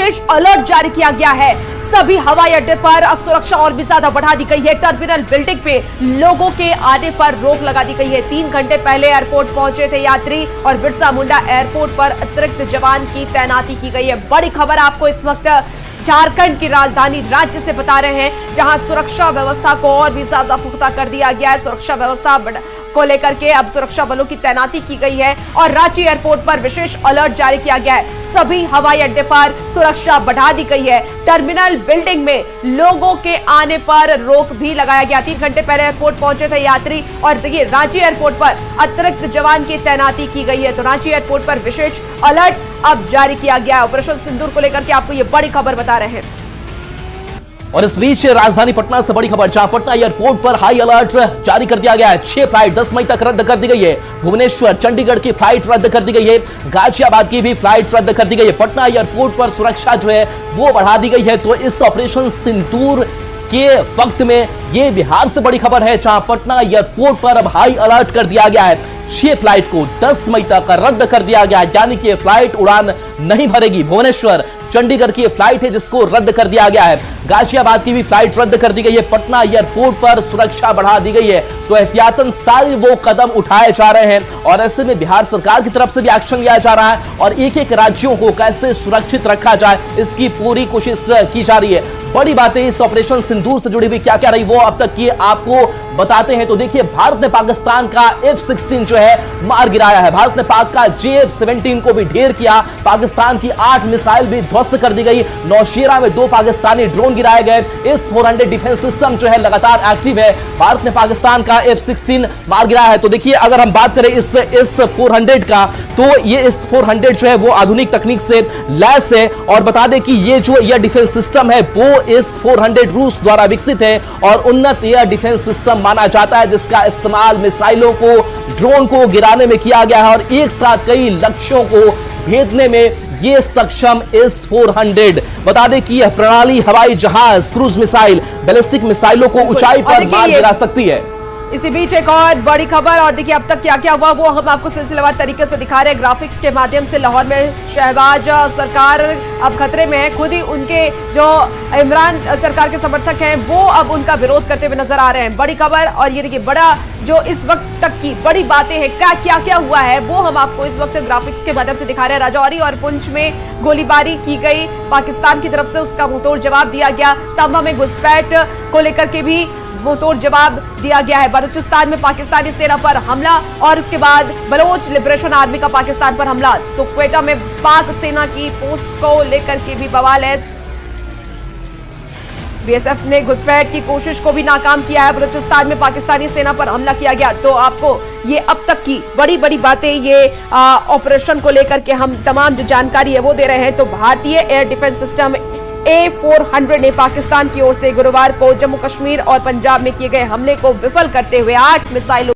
विशेष alert जारी किया गया है। सभी हवाई अड्डे पर अब सुरक्षा और भी ज्यादा बढ़ा दी गई है। टर्मिनल बिल्डिंग पे लोगों के आने पर रोक लगा दी गई है। 3 घंटे पहले एयरपोर्ट पहुंचे थे यात्री और बिरसा मुंडा एयरपोर्ट पर अतिरिक्त जवान की तैनाती की गई है। बड़ी खबर आपको इस वक्त झारखंड की राजधानी रांची से बता रहे हैं, जहां सुरक्षा व्यवस्था को और भी ज्यादा पुख्ता कर दिया गया है। सुरक्षा व्यवस्था को लेकर के अब सुरक्षा बलों की तैनाती की गई है और रांची एयरपोर्ट पर विशेष अलर्ट जारी किया गया है। सभी हवाई अड्डे पर सुरक्षा बढ़ा दी गई है। टर्मिनल बिल्डिंग में लोगों के आने पर रोक भी लगाया गया। 3 घंटे पहले एयरपोर्ट पहुंचे थे यात्री और देखिए रांची एयरपोर्ट पर अतिरिक्त जवान की तैनाती की गई है। तो रांची एयरपोर्ट पर विशेष अलर्ट अब जारी किया गया है। ऑपरेशन सिंदूर को लेकर के आपको ये बड़ी खबर बता रहे हैं। और इस बीच राजधानी पटना से बड़ी खबर, जहां पटना एयरपोर्ट पर हाई अलर्ट जारी कर दिया गया है। 6 फ्लाइट 10 मई तक रद्द कर दी गई है। भुवनेश्वर चंडीगढ़ की फ्लाइट रद्द कर दी गई है। गाजियाबाद की भी फ्लाइट रद्द कर दी गई है। पटना एयरपोर्ट पर सुरक्षा जो है वो बढ़ा दी गई है। तो इस ऑपरेशन सिंदूर के वक्त में ये बिहार से बड़ी खबर है, जहां पटना एयरपोर्ट पर अब हाई अलर्ट कर दिया गया है। 6 फ्लाइट को 10 मई तक रद्द कर दिया गया है, यानी कि फ्लाइट उड़ान नहीं भरेगी। भुवनेश्वर चंडीगढ़ की फ्लाइट है जिसको रद्द कर दिया गया है। गाजियाबाद की भी फ्लाइट रद्द कर दी गई है। पटना एयरपोर्ट पर सुरक्षा बढ़ा दी गई है। तो एहतियातन सारे वो कदम उठाए जा रहे हैं और ऐसे में बिहार सरकार की तरफ से भी एक्शन लिया जा रहा है और एक एक राज्यों को कैसे सुरक्षित रखा जाए इसकी पूरी कोशिश की जा रही है। बड़ी बातें इस ऑपरेशन सिंदूर से जुड़ी हुई क्या क्या रही वो अब तक की आपको बताते हैं। तो देखिए, भारत ने पाकिस्तान का F-16 जो है मार गिराया है। भारत ने पाक का JF-17 को भी ढेर किया। पाकिस्तान की 8 मिसाइल भी ध्वस्त कर दी गई। नौशेरा में 2 पाकिस्तानी ड्रोन गिराए गए। इस 400 डिफेंस सिस्टम जो है लगातार एक्टिव है। भारत ने पाकिस्तान का F-16 मार गिराया है। तो देखिए, अगर हम बात करें इस 400 का, तो ये इस 400 जो है वो आधुनिक तकनीक से लैस है। और बता दें कि ये जो एयर डिफेंस सिस्टम है वो इस 400 रूस द्वारा विकसित है और उन्नत एयर डिफेंस सिस्टम माना जाता है, जिसका इस्तेमाल मिसाइलों को, ड्रोन को गिराने में किया गया है और एक साथ कई लक्ष्यों को भेदने में ये सक्षम इस 400। बता दें कि यह प्रणाली हवाई जहाज, क्रूज मिसाइल, बैलिस्टिक मिसाइलों को ऊंचाई पर मार गिरा सकती है। इसी बीच एक और बड़ी खबर, और देखिए अब तक क्या क्या हुआ वो हम आपको सिलसिलेवार तरीके से दिखा रहे हैं ग्राफिक्स के माध्यम से। लाहौर में शहबाज सरकार अब खतरे में है। खुद ही उनके जो इमरान सरकार के समर्थक हैं वो अब उनका विरोध करते हुए नजर आ रहे हैं। बड़ी खबर, और ये देखिए बड़ा जो इस वक्त तक की बड़ी बातें हैं, क्या क्या हुआ है वो हम आपको इस वक्त ग्राफिक्स के माध्यम से दिखा रहे हैं। राजौरी और पुंछ में गोलीबारी की गई, पाकिस्तान की तरफ से उसका मुंहतोड़ जवाब दिया गया। सांबा में घुसपैठ को लेकर के भी मुंहतोड़ जवाब दिया गया है। बलूचिस्तान में पाकिस्तानी सेना पर हमला और उसके बाद बलोच लिबरेशन आर्मी का पाकिस्तान पर हमला। तो क्वेटा में पाक सेना की पोस्ट को लेकर के भी बवाल है। बीएसएफ ने घुसपैठ की कोशिश को भी नाकाम किया है। बलूचिस्तान में पाकिस्तानी सेना पर हमला किया गया। तो आपको ये अब तक की बड़ी बड़ी बातें, ये ऑपरेशन को लेकर के हम तमाम जो जानकारी है वो दे रहे हैं। तो भारतीय एयर डिफेंस सिस्टम A-400 ने पाकिस्तान की ओर से गुरुवार को जम्मू कश्मीर और पंजाब में किए गए हमले को विफल करते हुए 8 मिसाइलों